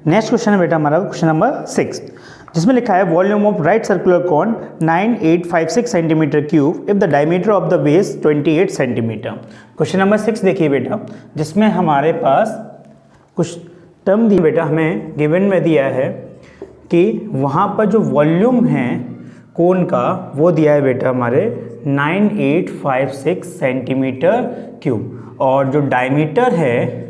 Next question है बेटा हमारा क्वेश्चन नंबर 6, जिसमें लिखा है volume of right circular cone 9856 centimetre cube if the diameter of the base 28 centimetre. Question number 6 देखिए बेटा, जिसमें हमारे पास कुछ टर्म दी बेटा, हमें गिवन में दिया है कि वहाँ पर जो वॉल्यूम है कोन का वो दिया है बेटा हमारे 9856 सेंटीमीटर क्यूब, और जो डायमीटर है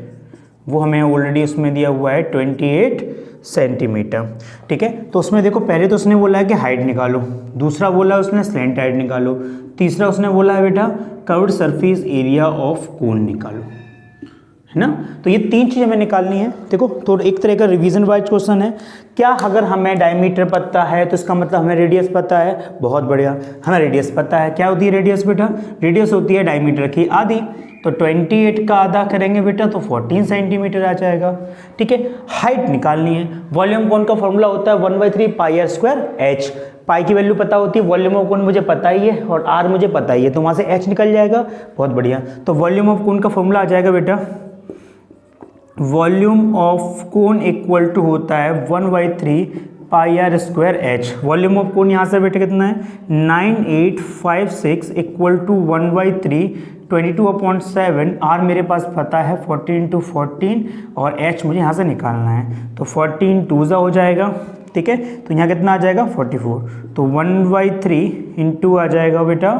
वो हमें ऑलरेडी उसमें दिया हुआ है 28 सेंटीमीटर। ठीक है, तो उसमें देखो पहले तो उसने बोला है कि हाइट निकालो, दूसरा बोला है उसने स्लैंट हाइट निकालो, तीसरा उसने बोला है बेटा कर्व्ड सरफेस एरिया ऑफ कोन निकालो, है ना। तो ये तीन चीज़ हमें निकालनी है। देखो तो एक तरह का रिवीजन वाइज क्वेश्चन है। क्या अगर हमें डायमीटर पता है तो इसका मतलब हमें रेडियस पता है, बहुत बढ़िया, हमें रेडियस पता है। क्या होती है रेडियस बेटा? रेडियस होती है डायमीटर की आधी, तो 28 का आधा करेंगे बेटा तो 14 सेंटीमीटर आ जाएगा। ठीक है, हाइट निकालनी है। वॉल्यूम कोन का फॉर्मूला होता है 1/3 पाई आर स्क्वायर एच। पाई की वैल्यू पता होती है, वॉल्यूम ऑफ कोन मुझे पता ही है और आर मुझे पता ही है, तो वहाँ से एच निकल जाएगा। बहुत बढ़िया, तो वॉल्यूम ऑफ कोन का फॉर्मूला आ जाएगा बेटा, volume of cone equal to होता है 1/3 pi r square h. Volume of cone यहाँ से बेटा कितना है 9856 इक्वल टू 1/3 22/7। आर मेरे पास पता है 14 × 14 और एच मुझे यहाँ से निकालना है, तो 14 2 हो जाएगा। ठीक है, तो यहाँ कितना आ जाएगा 44, तो 1/3 इंटू आ जाएगा बेटा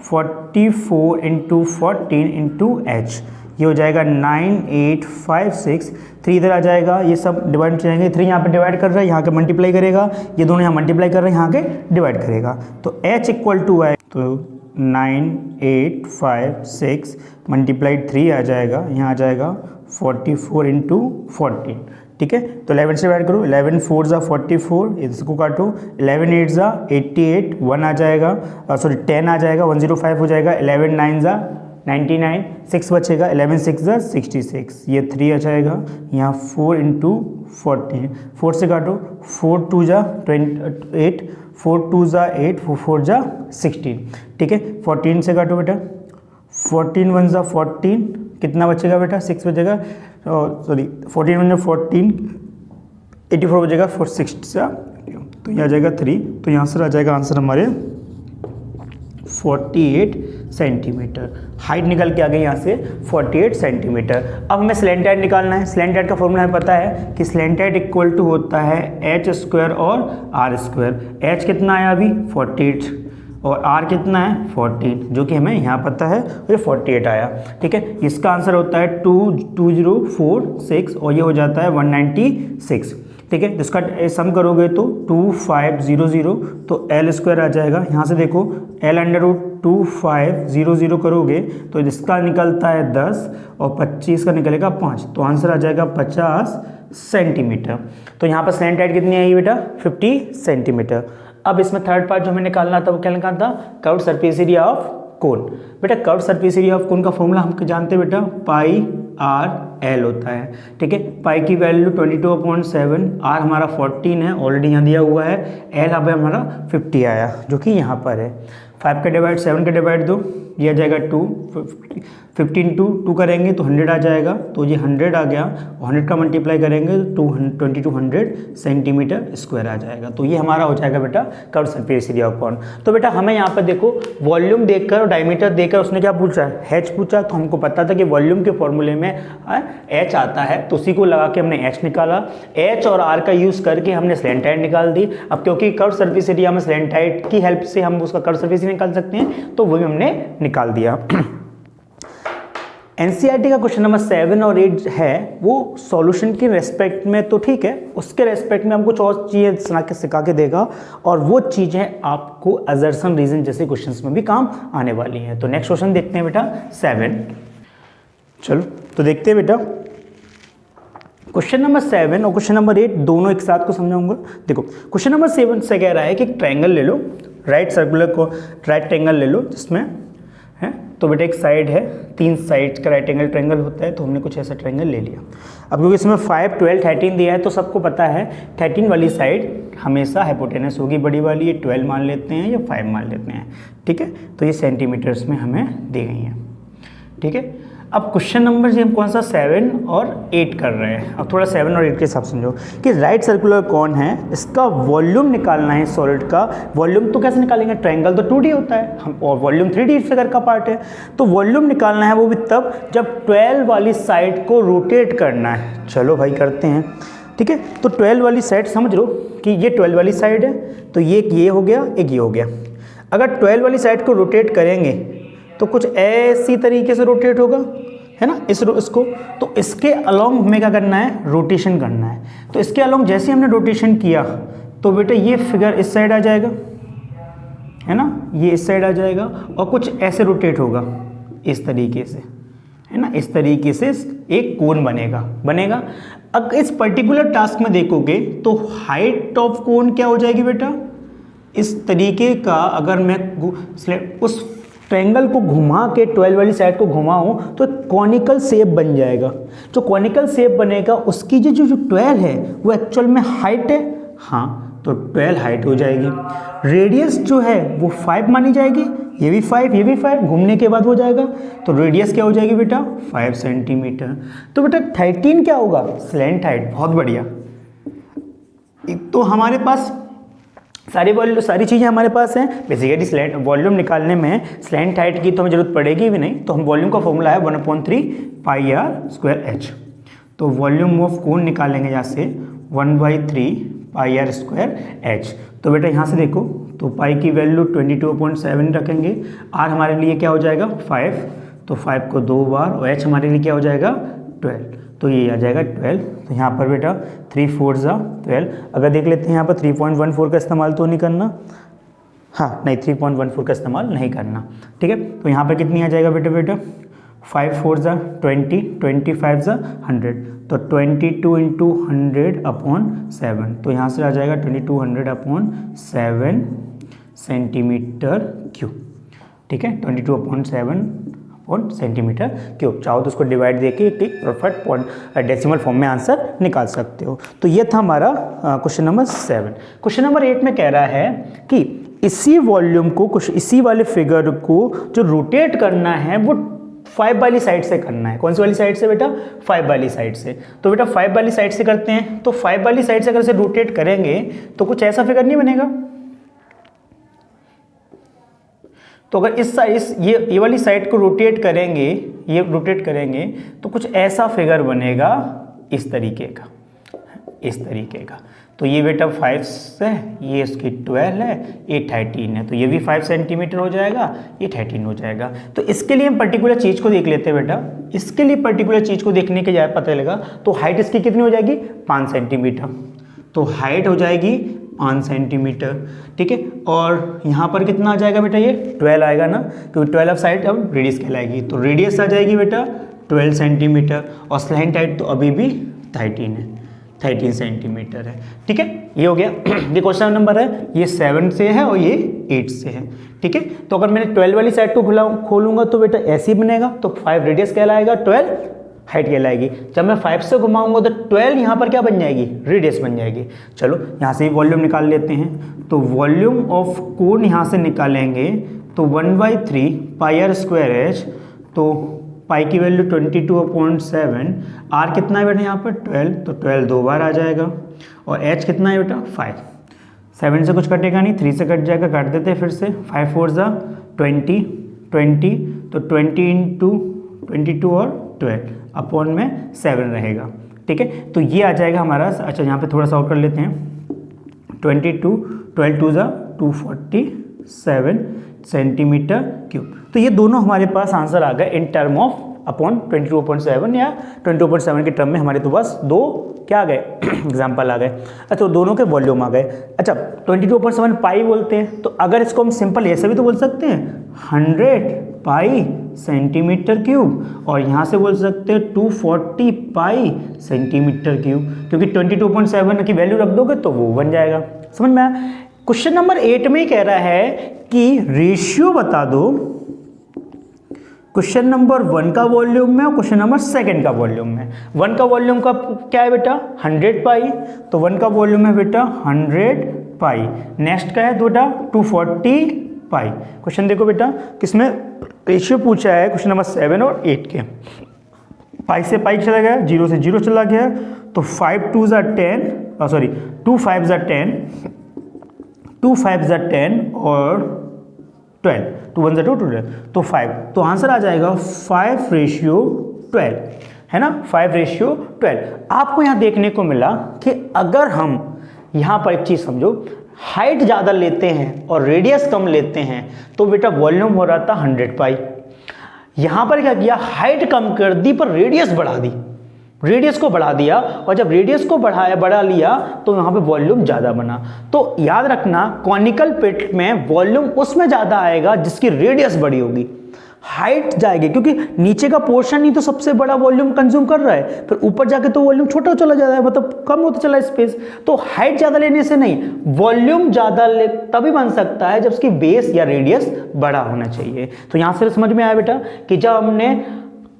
44 × 14 इंटू एच, ये हो जाएगा 9856। 3 इधर आ जाएगा, ये सब डिवाइड हो जाएंगे। 3 यहाँ पे डिवाइड कर रहा है, यहाँ के मल्टीप्लाई करेगा, ये दोनों यहाँ मल्टीप्लाई कर रहे हैं, यहाँ के डिवाइड करेगा, तो h इक्वल टू है तो 9856 मल्टीप्लाइड 3 आ जाएगा, यहाँ आ जाएगा 44 × 14। ठीक है, तो 11 से डिवाइड करो, 11 4 ज़ा 44, इसको काटो, 11 8 ज़ा 88, 1 आ जाएगा, सॉरी 10 आ जाएगा, 105 हो जाएगा, 11 9 ज़ा 99, 6 बचेगा, 11 6 ज़ा 66, ये 3 आ जाएगा, यहाँ 4 × 14, 4 से काटो, 4 2 ज़ा 28, 4 2 ज़ा 8, 4 4 ज़ा 16। ठीक है, 14 से काटो बेटा, 14 1 ज़ा 14, कितना बचेगा बेटा 6 बचेगा, सॉरी 14 1 ज़ा 14, 84 बचेगा, 4 6 ज़ा, तो यहाँ आ जाएगा 3, तो यहाँ से आ जाएगा आंसर हमारे 48 सेंटीमीटर। हाइट निकल के आ गई यहाँ से 48 सेंटीमीटर। अब हमें स्लैंट हाइट निकालना है। स्लैंट हाइट का फॉर्मूला हमें पता है कि स्लैंट हाइट इक्वल टू होता है एच स्क्वायर और आर स्क्वायर। एच कितना आया अभी 48 और आर कितना है 14, जो कि हमें यहाँ पता है, और ये 48 आया। ठीक है, इसका आंसर होता है 2046 और ये हो जाता है 196। ठीक है, इसका सम करोगे तो 2500, तो एल स्क्वायर आ जाएगा। यहाँ से देखो L/2500 करोगे तो इसका निकलता है 10 और 25 का निकलेगा 5, तो आंसर आ जाएगा 50 सेंटीमीटर। तो यहाँ पर स्लैंट हाइट कितनी आई बेटा 50 सेंटीमीटर। अब इसमें थर्ड पार्ट जो हमें निकालना था वो क्या निकालना था, curved surface area of cone. बेटा curved surface area of cone का फॉर्मूला हम जानते हैं बेटा, पाई आर एल होता है। ठीक है, पाई की वैल्यू 22/7, आर हमारा 14 है, ऑलरेडी यहाँ दिया हुआ है, एल अब हमारा 50 आया, जो कि यहाँ पर है। 5 का डिवाइड 7 का डिवाइड दो, ये आ जाएगा 2, 15 2 करेंगे तो 100 आ जाएगा, तो ये 100 आ गया, 100 का मल्टीप्लाई करेंगे तो 2200 सेंटीमीटर स्क्वायर आ जाएगा। तो ये हमारा हो जाएगा बेटा कर्व्ड सरफेस एरिया ऑफ कोन। तो बेटा हमें यहाँ पर देखो वॉल्यूम देखकर और डायमीटर देखकर उसने क्या पूछा है, एच पूछा, तो हमको पता था कि वॉल्यूम के फॉर्मूले में एच आता है, तो उसी को लगा के हमने एच निकाला। एच और आर का यूज़ करके हमने स्लैंट हाइट निकाल दी। अब क्योंकि कर्व्ड सरफेस एरिया में स्लैंट हाइट की हेल्प से हम उसका कर्व्ड सरफेस निकाल सकते हैं, तो वही हमने निकाल दिया। एनसीईआरटी का क्वेश्चन नंबर 7 और 8 है वो सॉल्यूशन के रेस्पेक्ट में तो ठीक है, उसके रेस्पेक्ट में हम कुछ और चीज़ें सिखा के देगा, और वो चीज़ें आपको असर्शन रीजन जैसे क्वेश्चंस में भी काम आने वाली हैं। तो नेक्स्ट क्वेश्चन देखते हैं बेटा 7। चलो तो देखते हैं बेटा क्वेश्चन नंबर 7 और क्वेश्चन नंबर 8 दोनों एक साथ को समझाऊंगा। देखो क्वेश्चन नंबर 7 से कह रहा है कि एक ट्रायंगल ले लो, राइट सर्कुलर को राइट ट्रायंगल ले लो, जिसमें है तो बेटा एक साइड है, 3 साइड का राइट एंगल ट्रायंगल होता है, तो हमने कुछ ऐसा ट्रायंगल ले लिया। अब क्योंकि इसमें 5 12 13 दिया है, तो सबको पता है 13 वाली साइड हमेशा हाइपोटेनस होगी बड़ी वाली, ये 12 मान लेते हैं या 5 मान लेते हैं। ठीक है, तो ये सेंटीमीटर्स में हमें दी गई हैं। ठीक है, अब क्वेश्चन नंबर जी हम कौन सा 7 और 8 कर रहे हैं। अब थोड़ा 7 और 8 के हिसाब समझो कि राइट सर्कुलर कौन है, इसका वॉल्यूम निकालना है। सॉलिड का वॉल्यूम तो कैसे निकालेंगे, ट्रायंगल तो 2D होता है हम, और वॉल्यूम 3D फिगर का पार्ट है। तो वॉल्यूम निकालना है वो भी तब जब 12 वाली साइड को रोटेट करना है। चलो भाई करते हैं, ठीक है। तो 12 वाली साइड समझ लो कि ये 12 वाली साइड है, तो ये एक ये हो गया, एक ये हो गया। अगर 12 वाली साइड को रोटेट करेंगे तो कुछ ऐसी तरीके से रोटेट होगा, है ना, इसको। तो इसके अलोंग हमें क्या करना है, रोटेशन करना है। तो इसके अलोंग जैसे हमने रोटेशन किया तो बेटा ये फिगर इस साइड आ जाएगा, है ना, ये इस साइड आ जाएगा, और कुछ ऐसे रोटेट होगा इस तरीके से, है ना, इस तरीके से एक कोन बनेगा। अब इस पर्टिकुलर टास्क में देखोगे तो हाइट ऑफ कोन क्या हो जाएगी बेटा, इस तरीके का। अगर मैं उस ट्रायंगल को घुमा के 12 वाली साइड को घुमाऊं तो कॉनिकल शेप बन जाएगा। जो कॉनिकल शेप बनेगा उसकी जो 12 है वो एक्चुअल में हाइट है, हाँ, तो 12 हाइट हो जाएगी। रेडियस जो है वो 5 मानी जाएगी, ये भी 5, ये भी 5, घूमने के बाद हो जाएगा। तो रेडियस क्या हो जाएगी बेटा, 5 सेंटीमीटर। तो बेटा 13 क्या होगा, स्लैंट हाइट। बहुत बढ़िया। तो हमारे पास सारी चीज़ें हमारे पास हैं। बेसिकली स्लैंट वॉल्यूम निकालने में स्लैंट हाइट की तो हमें जरूरत पड़ेगी भी नहीं। तो हम वॉल्यूम का फॉर्मूला है 1/3 πr²h। तो वॉल्यूम ऑफ कोन निकालेंगे यहाँ से 1/3 πr²h। तो बेटा यहाँ से देखो, तो पाई की वैल्यू 22.7 रखेंगे। आर हमारे लिए क्या हो जाएगा 5, तो 5 को 2 बार, और h हमारे लिए क्या हो जाएगा 12, तो ये आ जाएगा 12। तो यहाँ पर बेटा 3 4 12। अगर देख लेते हैं यहाँ पर 3.14 का इस्तेमाल तो नहीं करना, हाँ नहीं 3.14 का इस्तेमाल नहीं करना, ठीक है। तो यहाँ पर कितनी आ जाएगा बेटा 5 4 20, 25 100, तो 22 इंटू 100/7, तो यहाँ से आ जाएगा 2200/7 सेंटीमीटर क्यूब, ठीक है। 22/7 सेंटीमीटर क्यूब। चाहो तो उसको डिवाइड देके एक परफेक्ट पॉइंट डेसिमल फॉर्म में आंसर निकाल सकते हो। तो ये था हमारा क्वेश्चन नंबर 7। क्वेश्चन नंबर 8 में कह रहा है कि इसी वॉल्यूम को, कुछ इसी वाले फिगर को जो रोटेट करना है वो 5 वाली साइड से करना है। कौन सी वाली साइड से बेटा, 5 वाली साइड से। तो बेटा 5 वाली साइड से करते हैं। तो 5 वाली साइड से अगर इसे रोटेट करेंगे तो कुछ ऐसा फिगर नहीं बनेगा। तो अगर ये वाली साइड को रोटेट करेंगे तो कुछ ऐसा फिगर बनेगा इस तरीके का। तो ये बेटा 5 है, ये इसकी 12 है, ये 13 है, तो ये भी 5 सेंटीमीटर हो जाएगा, ये 13 हो जाएगा। तो इसके लिए हम पर्टिकुलर चीज़ को देख लेते हैं बेटा। इसके लिए पर्टिकुलर चीज़ को देखने के जाए पता चलेगा। तो हाइट इसकी कितनी हो जाएगी 5 सेंटीमीटर, तो हाइट हो जाएगी 5 सेंटीमीटर, ठीक है। और यहाँ पर कितना आ जाएगा बेटा, ये 12 आएगा ना, क्योंकि 12 साइड अब रेडियस कहलाएगी। तो रेडियस आ जाएगी बेटा 12 सेंटीमीटर, और स्लैंट हाइट तो अभी भी 13 सेंटीमीटर है, ठीक है। ये हो गया। ये क्वेश्चन नंबर है, ये 7 से है और ये 8 से है, ठीक है। तो अगर मैंने 12 वाली साइड को खोलूंगा तो बेटा ऐसे ही बनेगा, तो 5 रेडियस कहलाएगा, 12 हाइट कहलाएगी। जब मैं 5 से घुमाऊंगा तो 12 यहाँ पर क्या बन जाएगी, रेडियस बन जाएगी। चलो यहाँ से वॉल्यूम निकाल लेते हैं। तो वॉल्यूम ऑफ कोन यहाँ से निकालेंगे तो 1/3 πr²h, तो पाई की वैल्यू 22/7, आर कितना है बेटा यहाँ पर 12, तो 12 2 बार आ जाएगा, और h कितना है बेटा 5। 7 से कुछ कटेगा नहीं, 3 से कट जाएगा, काट देते हैं फिर से। 5 4 20, तो 20 इंटू 22 और 12 में 7 रहेगा, ठीक है। तो ये आ जाएगा हमारा। अच्छा यहाँ पे थोड़ा सा और कर लेते हैं। 22 12 2 247 सेंटीमीटर क्यूब। तो ये दोनों हमारे पास आंसर आ गए इन टर्म ऑफ अपॉन 22.7 या 22.7 के टर्म में हमारे तो बस दो क्या आ गए एग्जाम्पल आ गए। अच्छा तो दोनों के वॉल्यूम आ गए। अच्छा 22.7 पाई बोलते हैं, तो अगर इसको हम सिंपल ऐसे भी तो बोल सकते हैं 100 पाई सेंटीमीटर क्यूब, और यहाँ से बोल सकते हैं 240 पाई सेंटीमीटर क्यूब, क्योंकि 22.7 की वैल्यू रख दोगे तो वो बन जाएगा। समझ में आया। क्वेश्चन नंबर 8 में ही कह रहा है कि रेशियो बता दो क्वेश्चन नंबर 1 का वॉल्यूम में और क्वेश्चन नंबर 2 का वॉल्यूम में। 1 का वॉल्यूम का क्या है बेटा 100 पाई, तो 1 का वॉल्यूम है बेटा 100 पाई। नेक्स्ट का है बेटा 240 पाई। क्वेश्चन देखो बेटा किसमें रेशियो पूछा है, क्वेश्चन नंबर 7 और 8 के। पाई से पाई चला गया, 0 से 0 चला गया, तो 5 2 ज़ा 10, सॉरी 2 5 ज़ा 10, 2 5 ज़ा 10 और 12, 2 1 ज़ा 2, 2 तो 5, तो आंसर आ जाएगा 5:12, है ना, 5:12। आपको यहाँ देखने को मिला कि अगर हम यहाँ पर एक चीज़ समझो, हाइट ज़्यादा लेते हैं और रेडियस कम लेते हैं तो बेटा वॉल्यूम हो रहा था 100 पाई। यहाँ पर क्या किया, हाइट कम कर दी पर रेडियस बढ़ा दी, रेडियस को बढ़ा दिया, और जब रेडियस को बढ़ा लिया तो यहाँ पे वॉल्यूम ज़्यादा बना। तो याद रखना, कॉनिकल पिट में वॉल्यूम उसमें ज़्यादा आएगा जिसकी रेडियस बड़ी होगी, हाइट जाएगी, क्योंकि नीचे का पोर्शन ही तो सबसे बड़ा वॉल्यूम कंज्यूम कर रहा है, फिर ऊपर जाके तो वॉल्यूम छोटा चला जाता है, मतलब कम होता चला स्पेस। तो हाइट ज़्यादा लेने से नहीं, वॉल्यूम ज़्यादा तभी बन सकता है जब उसकी बेस या रेडियस बड़ा होना चाहिए। तो यहाँ से समझ में आया बेटा कि जब हमने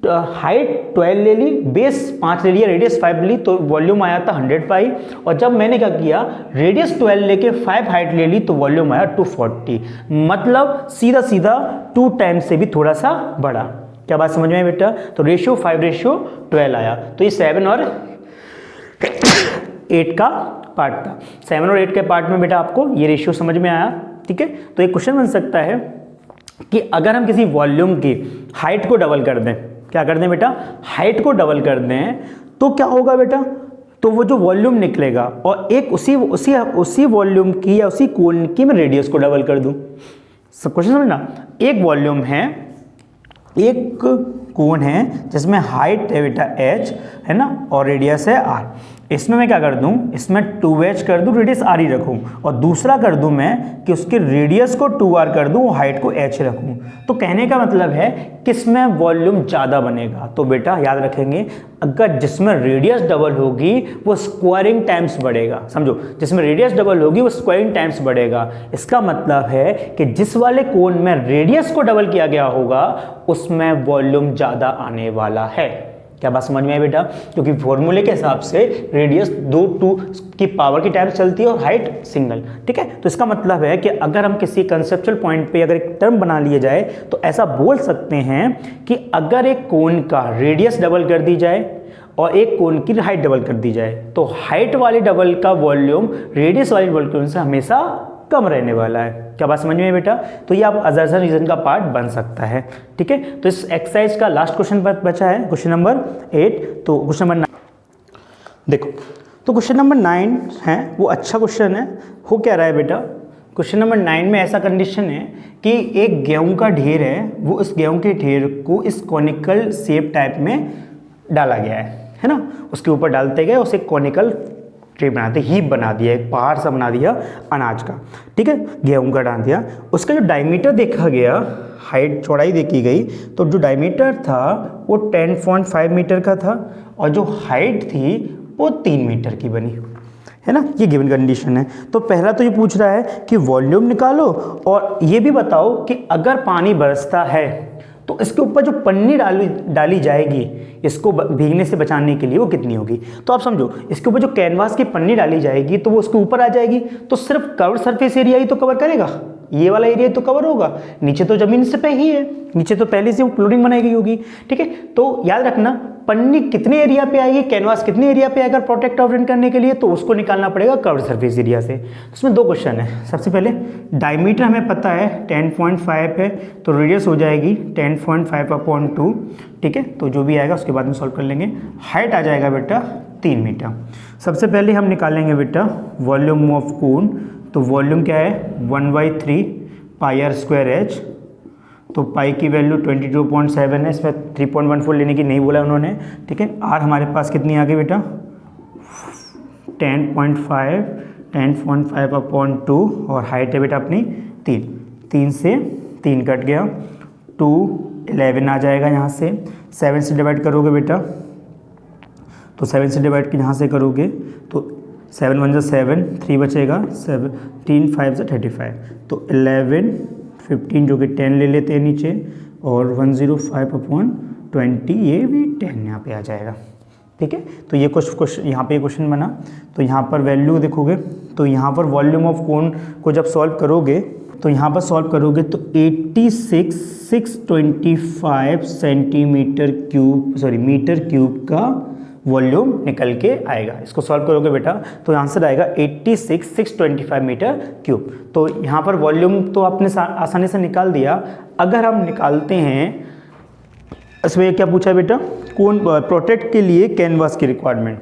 हाइट 12 ले ली, बेस 5 ले लिया, रेडियस 5 ली, तो वॉल्यूम आया था 100 पाई। और जब मैंने क्या किया, रेडियस 12 लेके 5 हाइट ले ली तो वॉल्यूम आया 240, मतलब सीधा सीधा 2 टाइम्स से भी थोड़ा सा बड़ा। क्या बात समझ में आई बेटा? तो रेशियो 5:12 आया। तो ये 7 और 8 का पार्ट था। 7 और 8 के पार्ट में बेटा आपको ये रेशियो समझ में आया, ठीक है। तो एक क्वेश्चन बन सकता है कि अगर हम किसी वॉल्यूम की हाइट को डबल कर दें, क्या कर दें बेटा, हाइट को डबल कर दें, तो क्या होगा बेटा, तो वो जो वॉल्यूम निकलेगा और एक उसी वॉल्यूम की या उसी कोण की मैं रेडियस को डबल कर दूं। सब क्वेश्चन समझना, एक वॉल्यूम है, एक कोण है जिसमें हाइट है बेटा h, है ना, और रेडियस है r। इसमें मैं क्या कर दूं, इसमें 2h कर दूं, रेडियस r ही रखूं, और दूसरा कर दूं मैं कि उसके रेडियस को 2r कर दूं, हाइट को h रखूं। तो कहने का मतलब है किसमें वॉल्यूम ज़्यादा बनेगा, तो बेटा याद रखेंगे, अगर जिसमें रेडियस डबल होगी वो स्क्वायरिंग टाइम्स बढ़ेगा। समझो, जिसमें रेडियस डबल होगी वो स्क्वायरिंग टाइम्स बढ़ेगा। इसका मतलब है कि जिस वाले कोण में रेडियस को डबल किया गया होगा उसमें वॉल्यूम ज़्यादा आने वाला है। क्या बात समझ में आई बेटा? क्योंकि फॉर्मूले के हिसाब से रेडियस 2 की पावर की टाइम्स चलती है और हाइट सिंगल, ठीक है। तो इसका मतलब है कि अगर हम किसी कंसेप्चुअल पॉइंट पे अगर एक टर्म बना लिया जाए तो ऐसा बोल सकते हैं कि अगर एक कोण का रेडियस डबल कर दी जाए और एक कोण की हाइट डबल कर दी जाए तो हाइट वाले डबल का वॉल्यूम रेडियस वाले डबल से हमेशा कम रहने वाला है। क्या बात समझ में है बेटा? तो ये आप असर्शन रीजन का पार्ट बन सकता है, ठीक है। तो इस एक्सरसाइज का लास्ट क्वेश्चन बचा है, क्वेश्चन नंबर 8। तो क्वेश्चन नंबर 9 देखो, तो क्वेश्चन नंबर 9 है वो अच्छा क्वेश्चन है। हो क्या रहा है बेटा, क्वेश्चन नंबर 9 में ऐसा कंडीशन है कि एक गेहूं का ढेर है, वो इस गेहूं के ढेर को इस कॉनिकल शेप टाइप में डाला गया है ना, उसके ऊपर डालते गए, उसे कॉनिकल ट्रे बनाते, हीप बना दिया, एक पहाड़ सा बना दिया अनाज का, ठीक है, गेहूं का डाल दिया। उसका जो डायमीटर देखा गया, हाइट चौड़ाई देखी गई, तो जो डायमीटर था वो 10.5 मीटर का था और जो हाइट थी वो 3 मीटर की बनी, है ना। ये गिवन कंडीशन है। तो पहला तो ये पूछ रहा है कि वॉल्यूम निकालो और ये भी बताओ कि अगर पानी बरसता है तो इसके ऊपर जो पन्नी डाली जाएगी इसको भीगने से बचाने के लिए वो कितनी होगी। तो आप समझो, इसके ऊपर जो कैनवास की पन्नी डाली जाएगी तो वो उसके ऊपर आ जाएगी, तो सिर्फ कवर सरफेस एरिया ही तो कवर करेगा, ये वाला एरिया तो कवर होगा, नीचे तो जमीन से पे ही है, नीचे तो पहले से वो क्लोरिंग बनाई गई होगी, ठीक है। तो याद रखना, पन्नी कितने एरिया पे आएगी, कैनवास कितने एरिया पे आएगा प्रोटेक्ट ऑफ रेन करने के लिए, तो उसको निकालना पड़ेगा कर्व सरफेस एरिया से। उसमें 2 क्वेश्चन है। सबसे पहले डायमीटर हमें पता है 10.5 है, तो रेडियस हो जाएगी 10.5/2, ठीक है। तो जो भी आएगा उसके बाद में सॉल्व कर लेंगे। हाइट आ जाएगा बेटा 3 मीटर। सबसे पहले हम निकालेंगे बेटा वॉल्यूम ऑफ कोन। तो वॉल्यूम क्या है 1/3 πr²h, तो पाई की वैल्यू 22.7 है, इसमें 3.14 लेने की नहीं बोला उन्होंने, ठीक है। आर हमारे पास कितनी आ गई बेटा 10.5/2 और हाइट है बेटा अपनी 3 से 3 कट गया, 2 11 आ जाएगा यहाँ से, 7 से डिवाइड करोगे बेटा, तो 7 से डिवाइड यहाँ से करोगे तो 7 1 7, 3 बचेगा, 17 5 35, तो 11 15 जो कि 10 ले लेते हैं नीचे, और 105/20 ये भी 10 यहाँ पे आ जाएगा, ठीक है। तो ये कुछ यहाँ पे क्वेश्चन बना। तो यहाँ पर वैल्यू देखोगे तो यहाँ पर वॉल्यूम ऑफ कोन को जब सॉल्व करोगे तो यहाँ पर सॉल्व करोगे तो 86,625 सेंटीमीटर क्यूब मीटर क्यूब का वॉल्यूम निकल के आएगा। इसको सॉल्व करोगे बेटा तो आंसर आएगा 86,625 मीटर क्यूब। तो यहाँ पर वॉल्यूम तो आपने आसानी से निकाल दिया। अगर हम निकालते हैं, इसमें क्या पूछा बेटा, कौन प्रोटेक्ट के लिए कैनवास की रिक्वायरमेंट,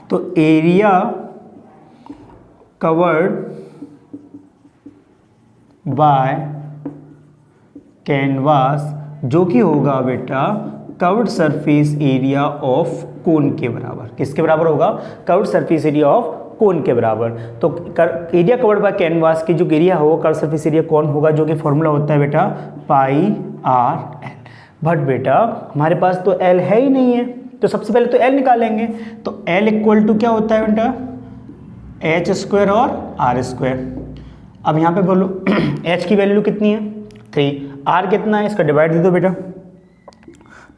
तो एरिया कवर्ड बाय कैनवास जो कि होगा बेटा कवर्ड सरफेस एरिया ऑफ कोन के बराबर। किसके बराबर होगा? कवर्ड सरफेस एरिया ऑफ कोन के बराबर। तो एरिया कवर्ड बाय कैनवास की जो एरिया होगा कवर्ड सरफेस एरिया कौन होगा, जो कि फॉर्मूला होता है बेटा पाई आर एल। बट बेटा हमारे पास तो एल है ही नहीं है, तो सबसे पहले तो एल निकालेंगे। तो एल इक्वल टू क्या होता है बेटा, एच स्क्वायर और आर स्क्वायर। अब यहाँ पे बोलो एच की वैल्यू कितनी है 3, आर कितना है, इसका डिवाइड दे दो बेटा,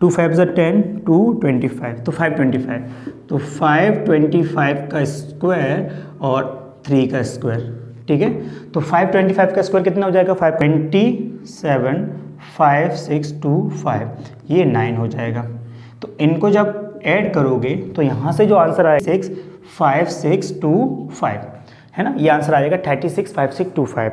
2 5 = 10, 2 25, तो 525, तो 525 का स्क्वायर और 3 का स्क्वायर, ठीक है। तो 525 का स्क्वायर कितना हो जाएगा, 527, 5625, ये 9 हो जाएगा। तो इनको जब ऐड करोगे तो यहाँ से जो आंसर आएगा 65625 है ना, ये आंसर आ जाएगा 365625।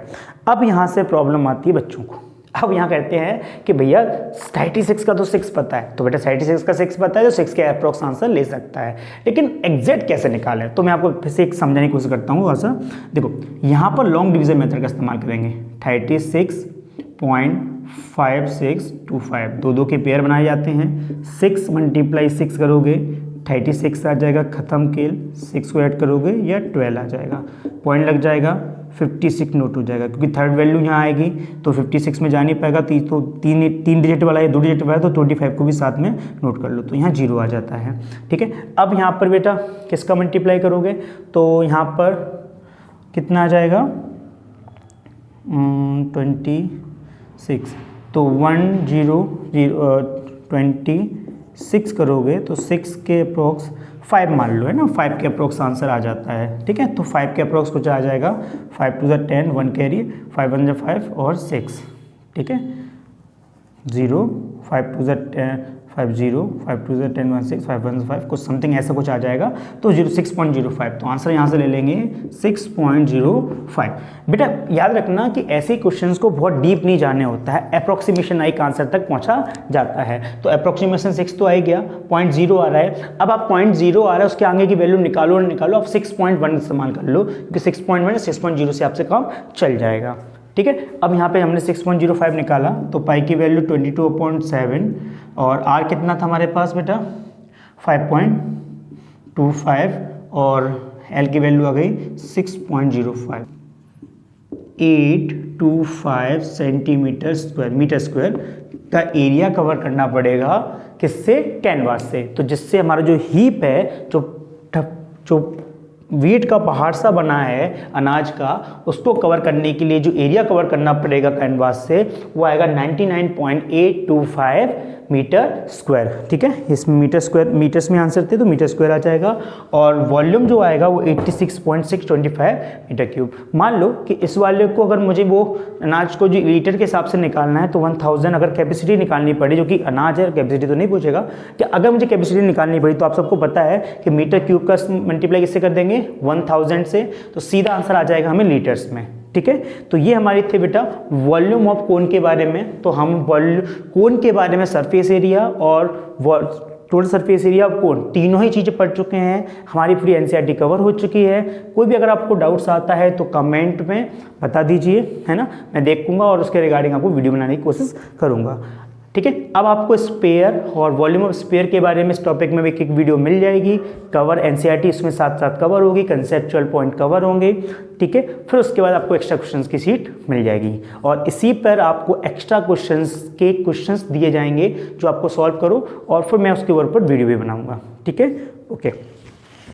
अब यहाँ से प्रॉब्लम आती है बच्चों को। अब यहाँ कहते हैं कि भैया 36 का तो 6 पता है, तो बेटा 36 का 6 पता है तो 6 के अप्रॉक्स आंसर ले सकता है, लेकिन एग्जैक्ट कैसे निकालें, तो मैं आपको फिर से एक समझाने की कोशिश करता हूँ। ऐसा देखो, यहाँ पर लॉन्ग डिवीजन मेथड का इस्तेमाल करेंगे। 36.5625, दो के पेयर बनाए जाते हैं। 6 × 6 करोगे 36 आ जाएगा, ख़त्म केल 6 को ऐड करोगे या 12 आ जाएगा, पॉइंट लग जाएगा, 56 नोट हो जाएगा, क्योंकि थर्ड वैल्यू यहाँ आएगी तो 56 में जा नहीं पाएगा। तो तीन डिजिट वाला है, 2 डिजिट वाला है, तो 25 को भी साथ में नोट कर लो, तो यहाँ 0 आ जाता है, ठीक है। अब यहाँ पर बेटा किसका मल्टीप्लाई करोगे, तो यहाँ पर कितना आ जाएगा 26, तो 26 करोगे तो 6 के अप्रोक्स 5 मान लो, है ना, 5 के अप्रोक्स आंसर आ जाता है, ठीक है। तो 5 के अप्रोक्स कुछ आ जाएगा, 5 × 2 = 10, 1 कैरी, 5 × 1 = 5 और 6, ठीक है, 0, 5 × 2 = 10, 5 0, 5 × 2 = 10, 1 6, 5 × 1 = 5, कुछ समथिंग ऐसा कुछ आ जाएगा, तो 6.05, तो आंसर यहाँ से ले लेंगे 6.05। बेटा याद रखना कि ऐसे क्वेश्चंस को बहुत डीप नहीं जाने होता है, अप्रोक्सीमेशन एक आंसर तक पहुँचा जाता है। तो अप्रोक्सीमेशन 6 तो आ ही गया, 0.0 आ रहा है। अब आप 0.0 आ रहा है उसके आगे की वैल्यू निकालो और निकालो, आप 6.1 इस्तेमाल कर लो, क्योंकि 6.1 6.0 से आपसे काम चल जाएगा, ठीक है। अब यहाँ पे हमने 6.05 निकाला, तो पाई की वैल्यू 22.7 और आर कितना था हमारे पास बेटा 5.25 और एल की वैल्यू आ गई 6.05, 825 सेंटीमीटर स्क्वायर मीटर स्क्वायर का एरिया कवर करना पड़ेगा, किससे, कैनवास से। तो जिससे हमारा जो हीप है, जो वीट का पहाड़ सा बना है अनाज का, उसको कवर करने के लिए जो एरिया कवर करना पड़ेगा कैनवास से, वो आएगा 99.825 मीटर स्क्वायर, ठीक है। इसमें मीटर स्क्वायर, मीटर्स में आंसर थे तो मीटर स्क्वायर आ जाएगा, और वॉल्यूम जो आएगा वो 86.625 मीटर क्यूब। मान लो कि इस वाले को अगर मुझे वो अनाज को जो लीटर के हिसाब से निकालना है तो 1000 अगर कैपेसिटी निकालनी पड़ी, जो कि अनाज है, कैपेसिटी तो नहीं पूछेगा, कि अगर मुझे कैपेसिटी निकालनी पड़ी तो आप सबको पता है कि मीटर क्यूब का मल्टीप्लाई किससे कर देंगे 1000 से, तो सीधा आंसर आ जाएगा हमें लीटर्स में, ठीक है। तो ये हमारी थे बेटा वॉल्यूम ऑफ कोन के बारे में। तो हम कोन के बारे में सरफेस एरिया और टोटल सरफेस एरिया ऑफ कोन तीनों ही चीज़ें पढ़ चुके हैं, हमारी पूरी एनसीईआरटी कवर हो चुकी है। कोई भी अगर आपको डाउट्स आता है तो कमेंट में बता दीजिए, है ना, मैं देखूंगा और उसके रिगार्डिंग आपको वीडियो बनाने की कोशिश करूंगा, ठीक है। अब आपको स्पेयर और वॉल्यूम ऑफ स्पेयर के बारे में इस टॉपिक में एक वीडियो मिल जाएगी, कवर एनसीईआरटी इसमें साथ साथ कवर होगी, कंसेप्चुअल पॉइंट कवर होंगे, ठीक है। फिर उसके बाद आपको एक्स्ट्रा क्वेश्चंस की सीट मिल जाएगी, और इसी पर आपको एक्स्ट्रा क्वेश्चंस दिए जाएंगे जो आपको सॉल्व करो, और फिर मैं उसके ऊपर वीडियो भी बनाऊंगा, ठीक है। ओके।